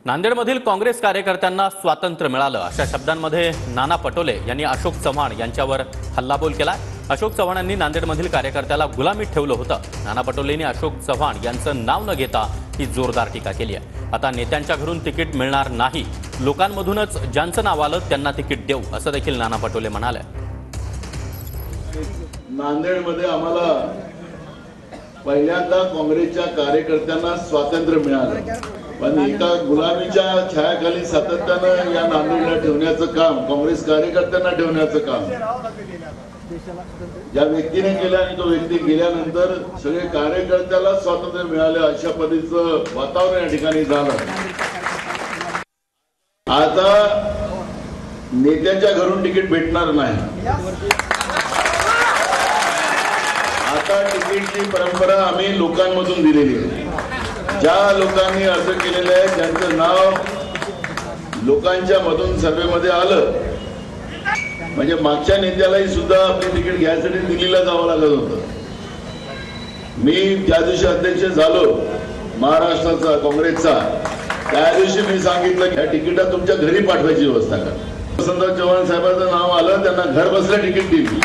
नांदेडमधील काँग्रेस कार्यकर्त्यांना स्वातंत्र्य मिळालं अशा शब्दांमध्ये नाना पटोले यांनी अशोक चव्हाण यांच्यावर हल्लाबोल केला। अशोक चव्हाणांनी नांदेडमधील कार्यकर्त्याला गुलामीत ठेवलं होतं। नाना पटोलेंनी अशोक चव्हाण यांचं नाव न घेता ही जोरदार टीका केली आहे। आता नेत्यांच्या घरून तिकीट मिळणार नाही, लोकांमधूनच ज्यांचं नाव आलं त्यांना तिकीट देऊ असं देखील नाना पटोले म्हणाले। नांदेडमध्ये आम्हाला पहिल्यांदा काँग्रेसच्या कार्यकर्त्यांना स्वातंत्र्य मिळालं, पण एका गुलामीच्या छायाखाली सातत्यानं या नांदेडला ठेवण्याचं काम, काँग्रेस कार्यकर्त्यांना ठेवण्याचं काम ज्या व्यक्तीने केलं आणि तो व्यक्ती गेल्यानंतर सगळे कार्यकर्त्याला स्वातंत्र्य मिळाले अशा पद्धतीचं वातावरण या ठिकाणी झालं। आता नेत्यांच्या घरून तिकीट भेटणार नाही। आता तिकीटची परंपरा आम्ही लोकांमधून दिलेली आहे। ज्या लोकांनी अर्ज केलेले आहे त्यांचं नाव लोकांच्या मधून सर्वेमध्ये आलं, म्हणजे मागच्या नेत्यालाही सुद्धा आपली तिकीट घ्यायसाठी दिल्लीला जावं लागत होतं। मी ज्या दिवशी अध्यक्ष झालो महाराष्ट्राचा काँग्रेसचा, त्या दिवशी मी सांगितलं की या तिकीटा तुमच्या घरी पाठवायची व्यवस्था करा। वसंतराव चव्हाण साहेबांचं नाव आलं, त्यांना घर बसल्या तिकीट दिली।